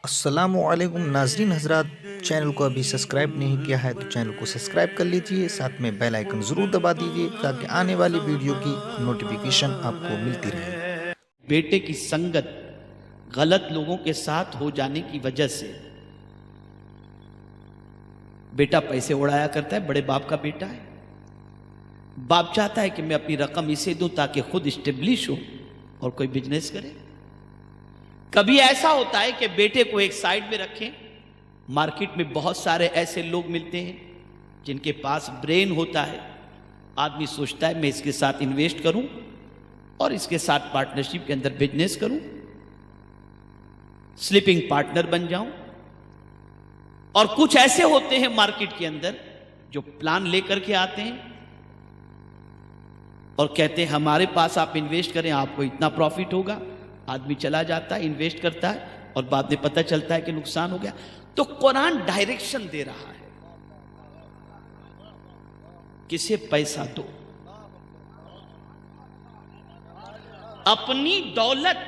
السلام علیکم ناظرین حضرات، چینل کو ابھی سبسکرائب نہیں کیا ہے تو چینل کو سبسکرائب کر لیجئے، ساتھ میں بیل آئیکن ضرور دبا دیجئے تاکہ آنے والی ویڈیو کی نوٹیفیکیشن آپ کو ملتی رہے۔ بیٹے کی سنگت غلط لوگوں کے ساتھ ہو جانے کی وجہ سے بیٹا پیسے اڑایا کرتا ہے، بڑے باپ کا بیٹا ہے، باپ چاہتا ہے کہ میں اپنی رقم اسے دوں تاکہ خود اسٹیبلش ہو اور کوئی بزنس کرے۔ کبھی ایسا ہوتا ہے کہ بیٹے کو ایک سائیڈ میں رکھیں، مارکیٹ میں بہت سارے ایسے لوگ ملتے ہیں جن کے پاس برین ہوتا ہے، آدمی سوچتا ہے میں اس کے ساتھ انویسٹ کروں اور اس کے ساتھ پارٹنرشپ کے اندر بزنس کروں، سلیپنگ پارٹنر بن جاؤں۔ اور کچھ ایسے ہوتے ہیں مارکیٹ کے اندر جو پلان لے کر کے آتے ہیں اور کہتے ہیں ہمارے پاس آپ انویسٹ کریں، آپ کو اتنا پروفٹ ہوگا۔ آدمی چلا جاتا ہے، انویسٹ کرتا ہے اور بعد میں پتہ چلتا ہے کہ نقصان ہو گیا۔ تو قرآن ڈائریکشن دے رہا ہے، کسے پیسہ دو، اپنی دولت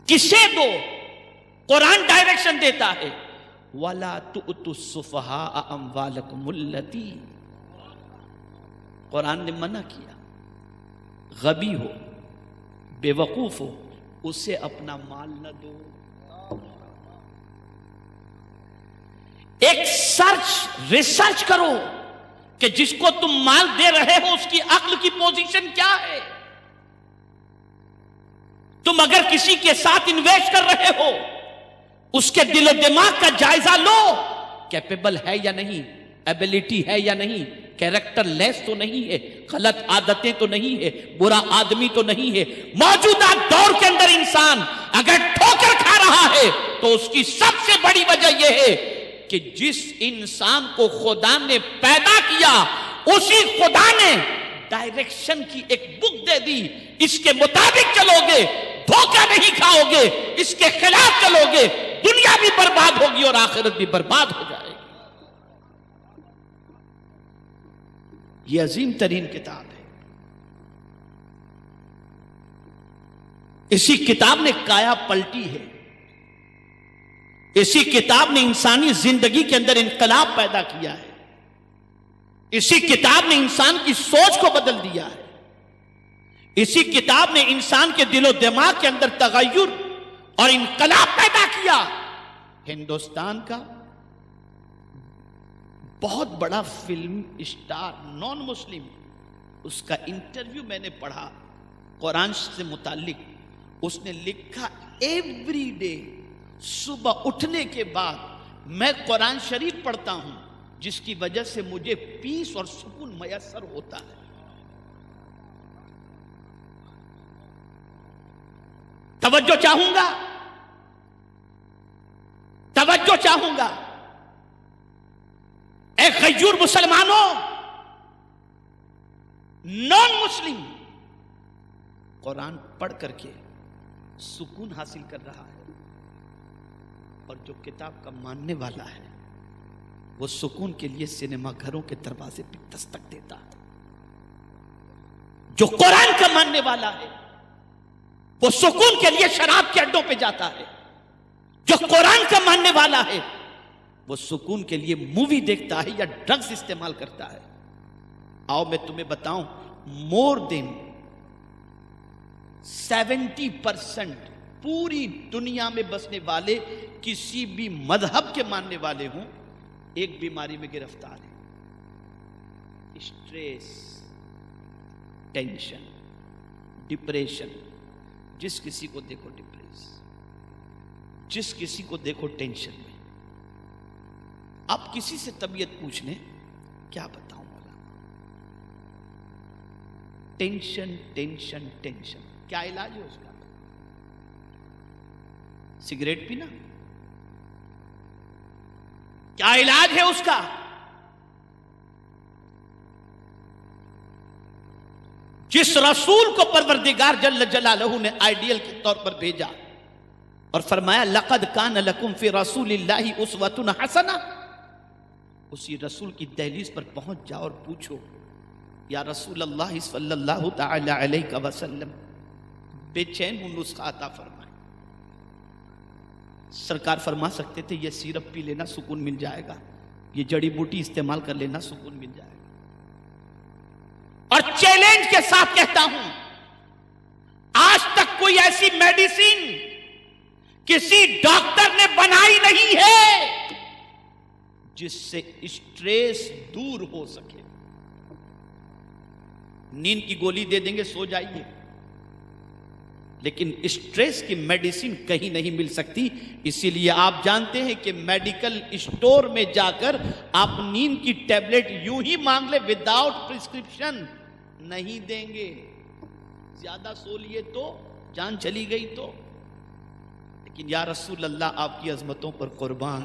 کسے دو۔ قرآن ڈائریکشن دیتا ہے وَلَا تُؤْتُوا السُّفَهَاءَ أَمْوَالَكُمُ الَّتِي، قرآن نے منع کیا، غبی ہو، بے وقوف ہو، اسے اپنا مال نہ دو۔ ایک ریسرچ کرو کہ جس کو تم مال دے رہے ہو اس کی عقل کی پوزیشن کیا ہے۔ تم اگر کسی کے ساتھ انویسٹ کر رہے ہو، اس کے دل و دماغ کا جائزہ لو، کیپیبل ہے یا نہیں، ایبیلٹی ہے یا نہیں، کیریکٹر لیس تو نہیں ہے، غلط عادتیں تو نہیں ہے، برا آدمی تو نہیں ہے۔ موجودہ دور کے اندر انسان اگر ٹھوکر کھا رہا ہے تو اس کی سب سے بڑی وجہ یہ ہے کہ جس انسان کو خدا نے پیدا کیا اسی خدا نے ڈائریکشن کی ایک بک دے دی، اس کے مطابق چلو گے دھوکہ نہیں کھاؤ گے، اس کے خلاف چلو گے دنیا بھی برباد ہوگی اور آخرت بھی برباد ہو جائے گی۔ یہ عظیم ترین کتاب ہے، اسی کتاب نے کایا پلٹی ہے، اسی کتاب نے انسانی زندگی کے اندر انقلاب پیدا کیا ہے، اسی کتاب نے انسان کی سوچ کو بدل دیا ہے، اسی کتاب نے انسان کے دل و دماغ کے اندر تغیر اور انقلاب پیدا کیا۔ ہندوستان کا بہت بڑا فلم اسٹار نان مسلم، اس کا انٹرویو میں نے پڑھا قرآن سے متعلق، اس نے لکھا ایوری ڈے صبح اٹھنے کے بعد میں قرآن شریف پڑھتا ہوں جس کی وجہ سے مجھے پیس اور سکون میسر ہوتا ہے۔ توجہ چاہوں گا، توجہ چاہوں گا، اے غیور مسلمانوں، نان مسلم قرآن پڑھ کر کے سکون حاصل کر رہا ہے، اور جو کتاب کا ماننے والا ہے وہ سکون کے لیے سینما گھروں کے دروازے پہ دستک دیتا ہے۔ جو قرآن کا ماننے والا ہے وہ سکون کے لیے شراب کے اڈوں پہ جاتا ہے، جو قرآن کا ماننے والا ہے وہ سکون کے لیے مووی دیکھتا ہے یا ڈرگز استعمال کرتا ہے۔ آؤ میں تمہیں بتاؤں، مور دین 70% پوری دنیا میں بسنے والے کسی بھی مذہب کے ماننے والے ہوں ایک بیماری میں گرفتار ہے، اسٹریس، ٹینشن، ڈپریشن۔ جس کسی کو دیکھو ڈپریس، جس کسی کو دیکھو ٹینشن میں۔ آپ کسی سے طبیعت پوچھ لیں، کیا بتاؤں والا، ٹینشن ٹینشن ٹینشن۔ کیا علاج ہے اس کا؟ سگریٹ پینا؟ کیا علاج ہے اس کا؟ جس رسول کو پروردگار جل جلالہ نے آئیڈیل کے طور پر بھیجا اور فرمایا لقد کان لکم فی رسول اللہ اسوۃ حسنہ، اسی رسول کی دہلیز پر پہنچ جاؤ اور پوچھو یا رسول اللہ صلی اللہ تعالی علیہ وسلم بے چین ہوں، نسخہ عطا فرمائے۔ سرکار فرما سکتے تھے یہ سیرپ پی لینا سکون مل جائے گا، یہ جڑی بوٹی استعمال کر لینا سکون مل جائے گا۔ اور چیلنج کے ساتھ کہتا ہوں، آج تک کوئی ایسی میڈیسن کسی ڈاکٹر نے بنائی نہیں ہے جس سے اسٹریس دور ہو سکے۔ نیند کی گولی دے دیں گے سو جائیے، لیکن اسٹریس کی میڈیسن کہیں نہیں مل سکتی۔ اسی لیے آپ جانتے ہیں کہ میڈیکل اسٹور میں جا کر آپ نیند کی ٹیبلٹ یوں ہی مانگ لیں وداؤٹ پرسکرپشن نہیں دیں گے۔ زیادہ سو لیے تو جان چلی گئی تو، لیکن یا رسول اللہ آپ کی عظمتوں پر قربان،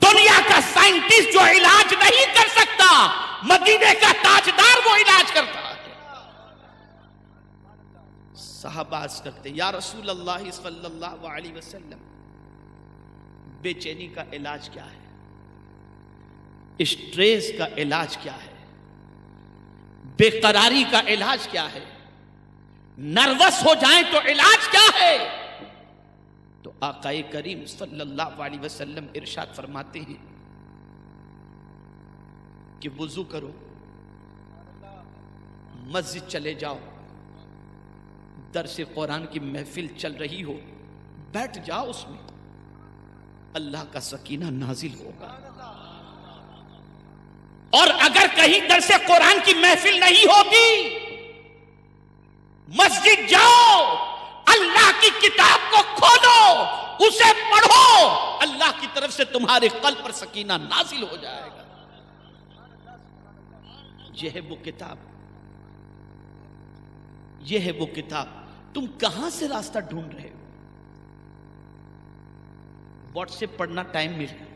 دنیا کا سائنٹسٹ جو علاج نہیں کر سکتا، مدینے کا تاجدار وہ علاج کرتا ہے۔ صحابہ عرض کرتے یا رسول اللہ صلی اللہ علیہ وسلم، بے چینی کا علاج کیا ہے؟ اسٹریس کا علاج کیا ہے؟ بے قراری کا علاج کیا ہے؟ نروس ہو جائیں تو علاج کیا ہے؟ تو آقا کریم صلی اللہ علیہ وسلم ارشاد فرماتے ہیں کہ وضو کرو، مسجد چلے جاؤ، درس قرآن کی محفل چل رہی ہو بیٹھ جاؤ، اس میں اللہ کا سکینہ نازل ہوگا۔ اور اگر کہیں درس قرآن کی محفل نہیں ہوگی، مسجد جاؤ، اللہ کی کتاب کو کھولو، اسے پڑھو، اللہ کی طرف سے تمہارے قلب پر سکینہ نازل ہو جائے گا۔ یہ ہے وہ کتاب، یہ ہے وہ کتاب۔ تم کہاں سے راستہ ڈھونڈ رہے ہو؟ واٹس ایپ پڑھنا ٹائم مل رہا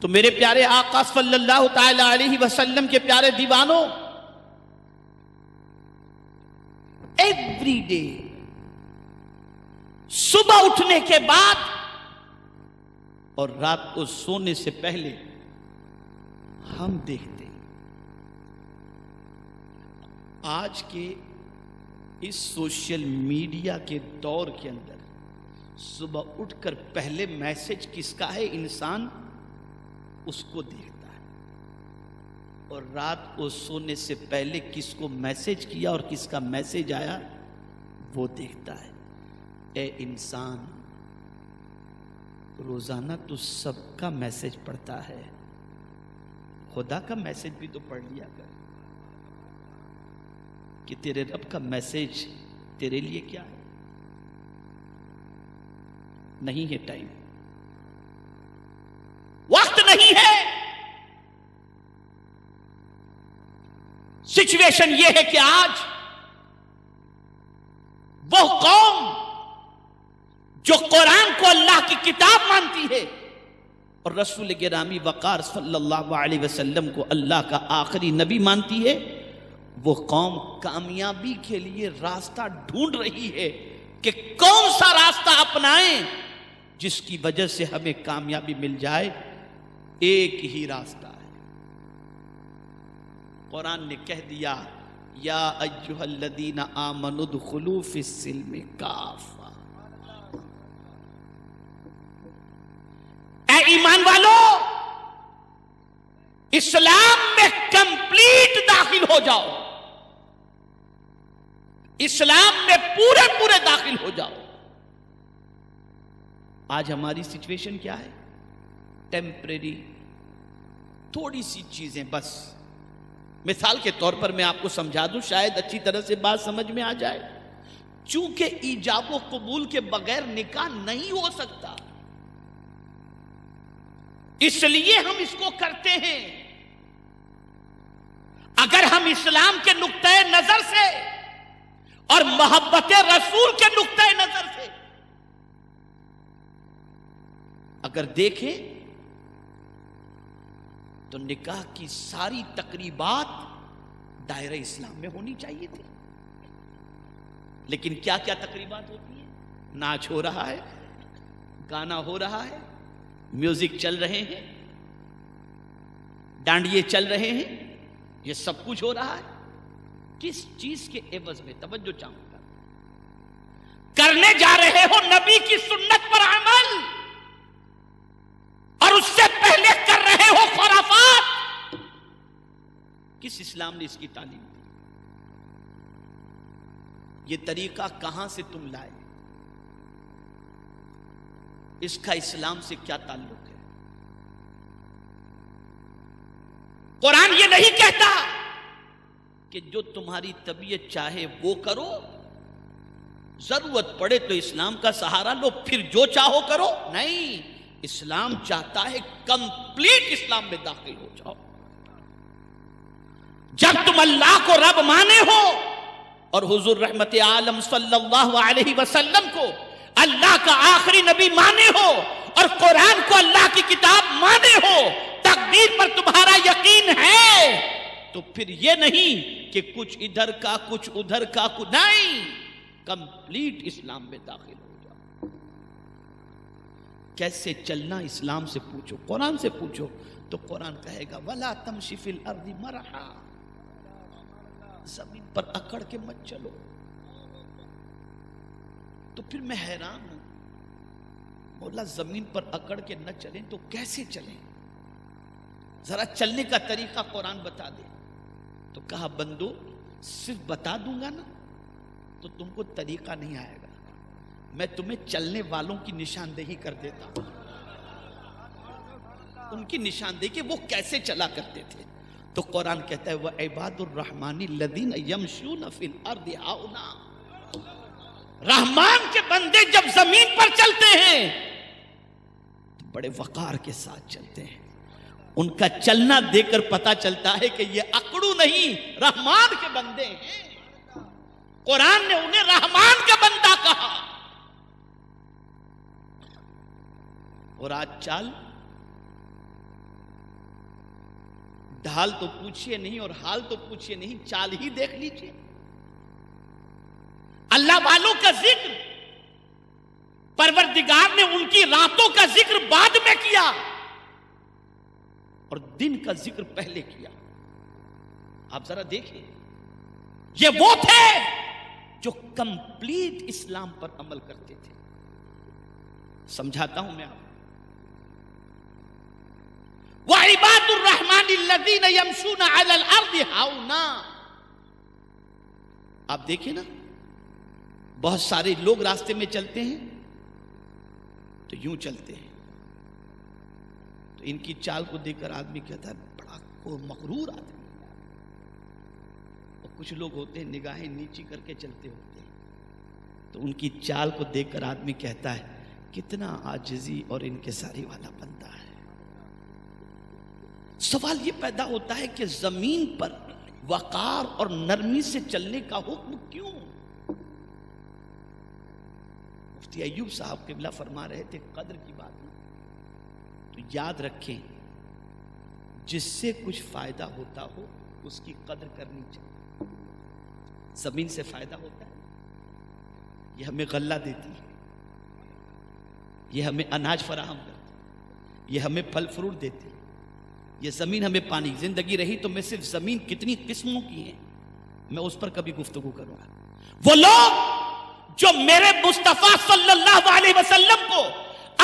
تو میرے پیارے آقا صلی اللہ تعالی علیہ وسلم کے پیارے دیوانوں، ایوری ڈے صبح اٹھنے کے بعد اور رات کو سونے سے پہلے ہم دیکھتے ہیں آج کے اس سوشل میڈیا کے دور کے اندر صبح اٹھ کر پہلے میسج کس کا ہے انسان اس کو دیکھتا ہے، اور رات کو سونے سے پہلے کس کو میسج کیا اور کس کا میسج آیا وہ دیکھتا ہے۔ اے انسان، روزانہ تو سب کا میسج پڑھتا ہے، خدا کا میسج بھی تو پڑھ لیا کر کہ تیرے رب کا میسج تیرے لیے کیا ہے۔ نہیں ہے ٹائم، وقت نہیں ہے۔ سچویشن یہ ہے کہ آج وہ قوم جو قرآن کو اللہ کی کتاب مانتی ہے اور رسول گرامی وقار صلی اللہ علیہ وسلم کو اللہ کا آخری نبی مانتی ہے، وہ قوم کامیابی کے لیے راستہ ڈھونڈ رہی ہے کہ کون سا راستہ اپنائیں جس کی وجہ سے ہمیں کامیابی مل جائے۔ ایک ہی راستہ ہے، قرآن نے کہہ دیا یا ایھا الذین آمنوا ادخلوا فی السلم کافہ، اے ایمان والو اسلام میں کمپلیٹ داخل ہو جاؤ، اسلام میں پورے پورے داخل ہو جاؤ۔ آج ہماری سچویشن کیا ہے؟ ٹیمپریری تھوڑی سی چیزیں بس۔ مثال کے طور پر میں آپ کو سمجھا دوں، شاید اچھی طرح سے بات سمجھ میں آ جائے۔ چونکہ ایجاب و قبول کے بغیر نکاح نہیں ہو سکتا، اس لیے ہم اس کو کرتے ہیں۔ اگر ہم اسلام کے نقطۂ نظر سے اور محبت رسول کے نقطۂ نظر سے اگر دیکھیں تو نکاح کی ساری تقریبات دائرہ اسلام میں ہونی چاہیے تھی، لیکن کیا کیا تقریبات ہوتی ہیں؟ ناچ ہو رہا ہے، گانا ہو رہا ہے، میوزک چل رہے ہیں، ڈانڈیے چل رہے ہیں، یہ سب کچھ ہو رہا ہے۔ کس چیز کے عوض میں؟ توجہ چاہوں گا، کرنے جا رہے ہو نبی کی کس اسلام نے اس کی تعلیم دی؟ یہ طریقہ کہاں سے تم لائے؟ اس کا اسلام سے کیا تعلق ہے؟ قرآن یہ نہیں کہتا کہ جو تمہاری طبیعت چاہے وہ کرو، ضرورت پڑے تو اسلام کا سہارا لو، پھر جو چاہو کرو. نہیں، اسلام چاہتا ہے کمپلیٹ اسلام میں داخل ہو جاؤ. جب تم اللہ کو رب مانے ہو اور حضور رحمت عالم صلی اللہ علیہ وسلم کو اللہ کا آخری نبی مانے ہو اور قرآن کو اللہ کی کتاب مانے ہو، تقدیر پر تمہارا یقین ہے، تو پھر یہ نہیں کہ کچھ ادھر کا کچھ ادھر کا کچھ نہیں، کمپلیٹ اسلام میں داخل ہو جاؤ. کیسے چلنا اسلام سے پوچھو، قرآن سے پوچھو تو قرآن کہے گا وَلَا تَمْشِ فِي الْأَرْضِ مَرَحًا، زمین پر اکڑ کے مت چلو. تو پھر میں حیران ہوں، مولا زمین پر اکڑ کے نہ چلیں تو کیسے چلیں؟ ذرا چلنے کا طریقہ قرآن بتا دے. تو کہا بندو صرف بتا دوں گا نا تو تم کو طریقہ نہیں آئے گا، میں تمہیں چلنے والوں کی نشاندہی کر دیتا ہوں، ان کی نشاندہی کہ وہ کیسے چلا کرتے تھے. تو قرآن کہتا ہے وَعِبَادُ الرَّحْمَنِ الَّذِينَ يَمْشُونَ فِي الْأَرْضِ هَوْنًا، رحمان کے بندے جب زمین پر چلتے ہیں تو بڑے وقار کے ساتھ چلتے ہیں. ان کا چلنا دیکھ کر پتا چلتا ہے کہ یہ اکڑو نہیں، رحمان کے بندے ہیں. قرآن نے انہیں رحمان کا بندہ کہا. اور آج چال ڈھال تو پوچھئے نہیں اور حال تو پوچھئے نہیں، چال ہی دیکھ لیجئے. اللہ والوں کا ذکر پروردگار نے ان کی راتوں کا ذکر بعد میں کیا اور دن کا ذکر پہلے کیا. آپ ذرا دیکھیں، یہ وہ تھے جو کمپلیٹ اسلام پر عمل کرتے تھے. سمجھاتا ہوں میں آپ. وَعِبَادُ الرَّحْمَنِ الَّذِينَ يَمْشُونَ عَلَى الْأَرْضِ هَوْنًا. آپ دیکھیں نا، بہت سارے لوگ راستے میں چلتے ہیں تو یوں چلتے ہیں، تو ان کی چال کو دیکھ کر آدمی کہتا ہے بڑا مغرور آدمی. اور کچھ لوگ ہوتے ہیں نگاہیں نیچی کر کے چلتے ہوتے ہیں، تو ان کی چال کو دیکھ کر آدمی کہتا ہے کتنا عاجزی اور انکساری والا بندہ ہے. سوال یہ پیدا ہوتا ہے کہ زمین پر وقار اور نرمی سے چلنے کا حکم کیوں؟ مفتی ایوب صاحب قبلہ فرما رہے تھے قدر کی بات میں، تو یاد رکھیں جس سے کچھ فائدہ ہوتا ہو اس کی قدر کرنی چاہیے. زمین سے فائدہ ہوتا ہے، یہ ہمیں غلہ دیتی ہے، یہ ہمیں اناج فراہم کرتی ہے، یہ ہمیں پھل فروٹ دیتی ہے، یہ زمین ہمیں پانی. زندگی رہی تو میں صرف زمین کتنی قسموں کی ہیں میں اس پر کبھی گفتگو کروں گا. وہ لوگ جو میرے مصطفیٰ صلی اللہ علیہ وسلم کو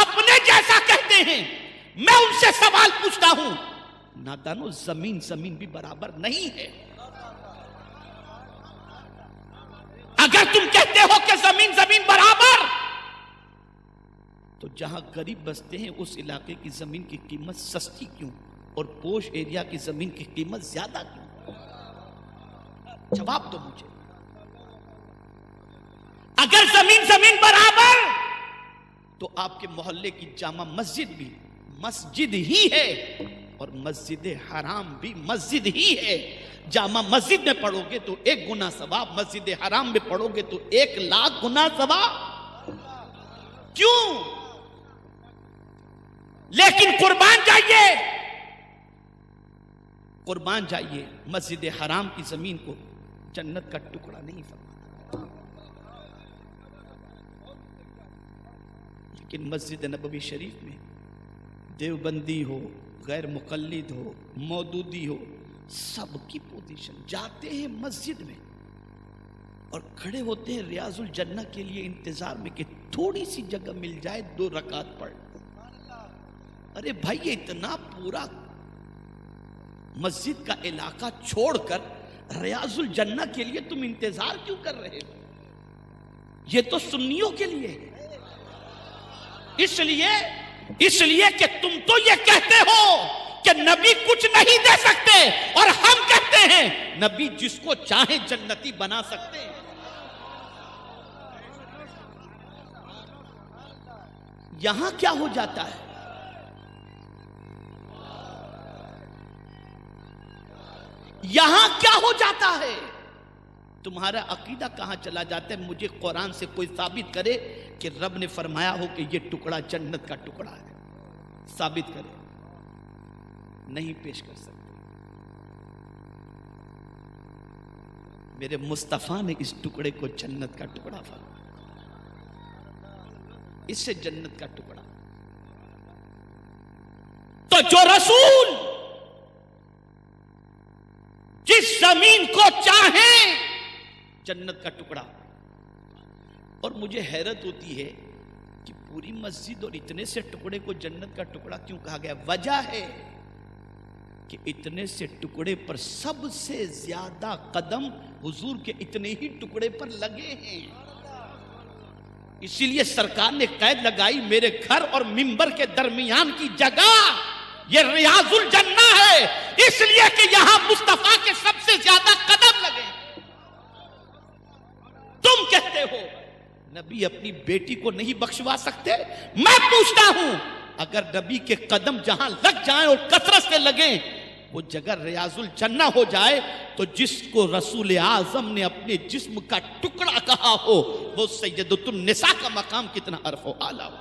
اپنے جیسا کہتے ہیں، میں ان سے سوال پوچھتا ہوں، نادانو زمین بھی برابر نہیں ہے. اگر تم کہتے ہو کہ زمین برابر، تو جہاں غریب بستے ہیں اس علاقے کی زمین کی قیمت سستی کیوں اور پوش ایریا کی زمین کی قیمت زیادہ کیوں؟ جواب دو مجھے. اگر زمین برابر تو آپ کے محلے کی جامع مسجد بھی مسجد ہی ہے اور مسجد حرام بھی مسجد ہی ہے. جامع مسجد میں پڑھو گے تو 1 گنا ثواب، مسجد حرام میں پڑھو گے تو 1,00,000 گنا ثواب. کیوں؟ لیکن قربان جائیے مسجد حرام کی زمین کو جنت کا ٹکڑا نہیں فرماتا، لیکن مسجد نبوی شریف میں دیوبندی ہو، غیر مقلد ہو، مودودی ہو، سب کی پوزیشن جاتے ہیں مسجد میں اور کھڑے ہوتے ہیں ریاض الجنہ کے لیے انتظار میں کہ تھوڑی سی جگہ مل جائے 2 رکعت پڑھ. ارے بھائی اتنا پورا مسجد کا علاقہ چھوڑ کر ریاض الجنہ کے لیے تم انتظار کیوں کر رہے ہو؟ یہ تو سنیوں کے لیے ہے۔ اس لیے کہ تم تو یہ کہتے ہو کہ نبی کچھ نہیں دے سکتے، اور ہم کہتے ہیں نبی جس کو چاہے جنتی بنا سکتے ہیں۔ یہاں کیا ہو جاتا ہے؟ یہاں کیا ہو جاتا ہے؟ تمہارا عقیدہ کہاں چلا جاتا ہے؟ مجھے قرآن سے کوئی ثابت کرے کہ رب نے فرمایا ہو کہ یہ ٹکڑا جنت کا ٹکڑا ہے، ثابت کرے۔ نہیں پیش کر سکتے۔ میرے مصطفیٰ نے اس ٹکڑے کو جنت کا ٹکڑا فرمایا، اس سے جنت کا ٹکڑا۔ تو جو رسول جس زمین کو چاہیں جنت کا ٹکڑا۔ اور مجھے حیرت ہوتی ہے کہ پوری مسجد اور اتنے سے ٹکڑے کو جنت کا ٹکڑا کیوں کہا گیا؟ وجہ ہے کہ اتنے سے ٹکڑے پر سب سے زیادہ قدم حضور کے اتنے ہی ٹکڑے پر لگے ہیں۔ اسی لیے سرکار نے قید لگائی، میرے گھر اور منبر کے درمیان کی جگہ یہ ریاض الجنہ ہے، اس لیے کہ یہاں مصطفیٰ کے سب سے زیادہ قدم لگے۔ تم کہتے ہو نبی اپنی بیٹی کو نہیں بخشوا سکتے؟ میں پوچھتا ہوں اگر نبی کے قدم جہاں لگ جائیں اور کثرت سے لگیں وہ جگہ ریاض الجنہ ہو جائے، تو جس کو رسول اعظم نے اپنے جسم کا ٹکڑا کہا ہو وہ سیدۃ النساء کا مقام کتنا عرف و اعلیٰ ہو۔